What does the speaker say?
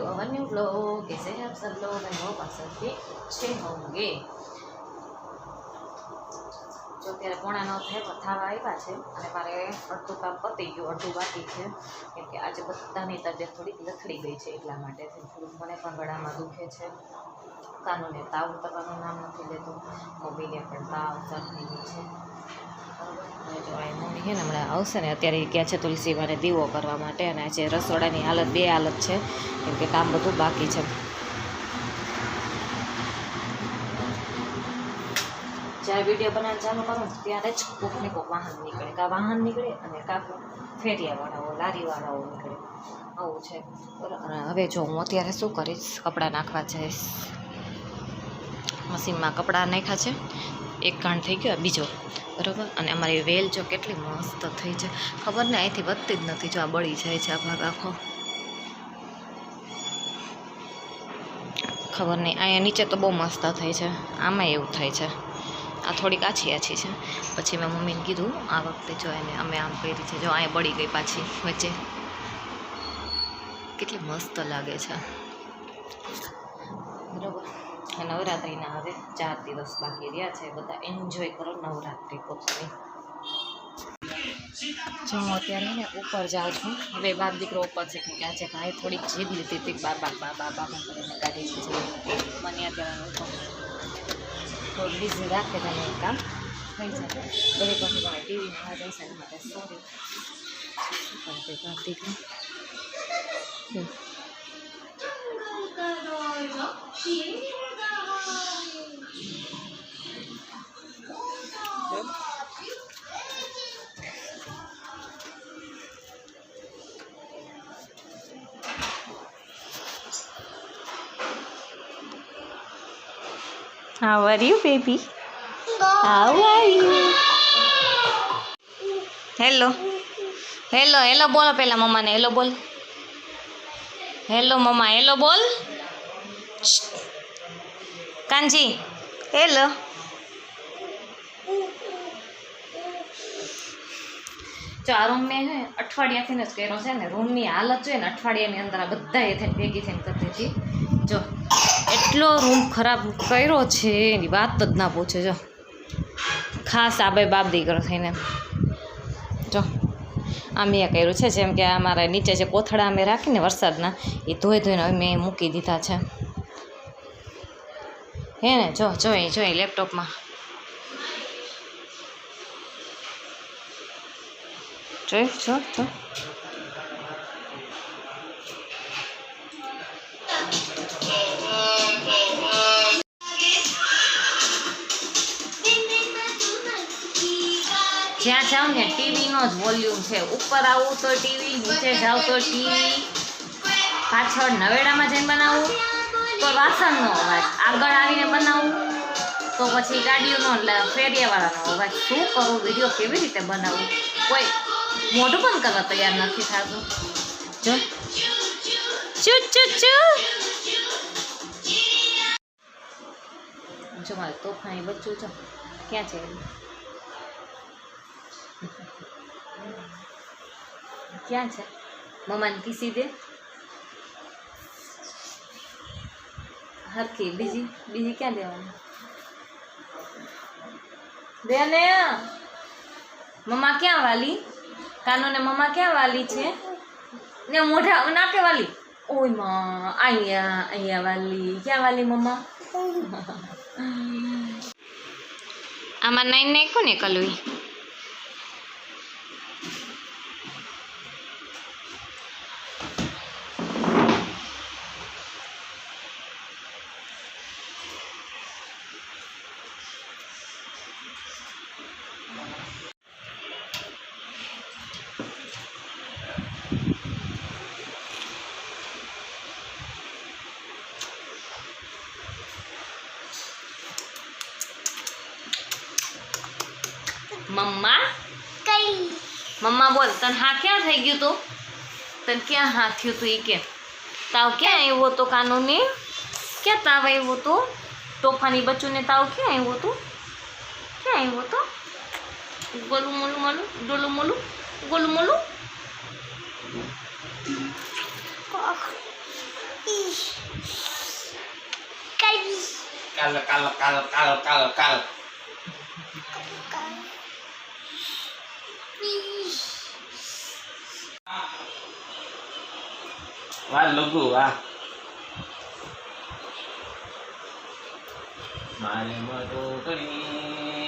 Our new vlog. कैसे हैं आप सब लोग? आई होप आप सब भी अच्छे होंगे। जो અત્યારે 8:45 થવા આવ્યા છે અને મારે અડધું કામ પતી ગયું, અડધું બાકી છે, કેમ કે આજે બધાની તબિયત થોડીક લથડી ગઈ છે, એટલા માટે થોડુંક મને પણ ગળામાં દુખે છે. કાનુને તાવ ઉતરવાનું નામ નથી લેતું, મમ્મીને પણ તાવ શરદી છે. જો આ મમ્મી છે ને હમણાં આવશે ને, અત્યારે ગયા છે તુલસીમાને દીવો કરવા માટે, અને આજે રસોડાની હાલત બે હાલત છે, કેમ કે કામ બધું બાકી છે. જ્યારે વિડીયો બનાવવાનું ચાલુ કરું ત્યારે જ કોકને કોક વાહન નીકળે, કાં વાહન નીકળે અને કાં ફેરિયાવાળાઓ લારીવાળાઓ નીકળે, આવું છે. અને હવે જો હું અત્યારે શું કરીશ, કપડાં નાખવા જઈશ. મશીનમાં કપડાં નાખ્યા છે, એક ઘાણ થઈ ગયો, બીજો બરાબર. અને અમારી વેલ જો કેટલી મસ્ત થઈ છે, ખબર ને અહીંથી વધતી જ નથી, જો આ બળી જાય છે આ ભાગ આખો, ખબર નહીં. અહીંયા નીચે તો બહુ મસ્ત થઈ છે, આમાં એવું થાય છે. આ થોડીક આછી આછી છે. પછી મેં મમ્મીને કીધું આ વખતે જો એને અમે આમ કરી છે, જો અહીંયા બળી ગઈ પાછી વચ્ચે, કેટલી મસ્ત લાગે છે બરાબર. નવરાત્રિના હવે 4 દિવસ બાકી રહ્યા છે, બધા એન્જોય કરો નવરાત્રિ પોતાની. જો હું અત્યારે ને ઉપર જાઉં છું, હવે બાપ દીકરો ઉપર છે, કે આજે ભાઈ થોડીક જીદ લીધી હતી, બાબા બાબા બાબા કરીને કાઢી દીધી. મને અત્યારે થોડું બિઝી રાખે તેને કામ થઈ જાય. દરેક વખતે તમે ટીવીમાં અવાજ આવશે એના માટે સોરી. શું કરે બાપ દીકરો? How are you, baby? How are you? Hello. Hello, hello બોલો પેલા મમ્માને હેલો બોલ. હેલો મમ્મા, હેલો બોલ. કાનજી હેલો. જો આ રૂમ મેં છે અઠવાડિયાથી જ કર્યો છે ને, રૂમની હાલત જોઈએ ને અઠવાડિયાની અંદર આ બધાએ થઈને ભેગી થઈને કરતી હતી. જો એટલો રૂમ ખરાબ કર્યો છે એની વાત જ ના પૂછે. જો ખાસ આ બે બાપ દીકરો થઈને જો આ મેં કર્યું છે, જેમ કે અમારા નીચે જે કોથળા અમે રાખીને વરસાદના, એ ધોઈ ધોઈને હવે મેં મૂકી દીધા છે. હે ને જો જોઈ લેપટોપમાં જોઈ જો જ્યાં જાઉં ને ટીવીનો જ વોલ્યુમ છે. ઉપર આવું તો ટીવી, નીચે જાઉં તો ટીવી, પાછળ નવેડામાં જઈને બનાવું તો વાસણનો અવાજ, આગળ આવીને બનાવું તો પછી ગાડીઓનો ફેરિયાવાળાનો અવાજ. શું કરું, વિડીયો કેવી રીતે બનાવું, કોઈ મોઢું પણ કરવા તૈયાર નથી થતું. જો જો મારે તોફાની બચ્ચું છો ક્યાં છે, ક્યાં છે? મમ્માને કિસી દે હરખી. બીજી ક્યાં દેવાની? દે ને. મમ્મા ક્યાં વાલી? કાનો ને મમ્મા ક્યાં વાલી છે ને? મોઢા નાકે વાલી. ઓય માં અહીંયા વાલી. ક્યાં વાલી મમ્મા? આમાં 9 નાખ્યું ને કલવી. મમ્મા કઈ? મમ્મા બોલ, તને હા ક્યાં થઈ ગયું તું? તને ક્યાં હા થયું તું? એ કે તાવ ક્યાં આવ્યો તો? કાનૂની ક્યાં તાવ આવ્યો તો? તોફાની બચ્ચુને તાવ ક્યાં આવ્યો તો? ક્યાં આવ્યો તો? ગોલું મોલું મોલું ડોલું મોલું ગોલું મોલું કાલ કાલ કાલ કાલ કાલ કાલ વાહ લગુ વાહ મારે મટોકડી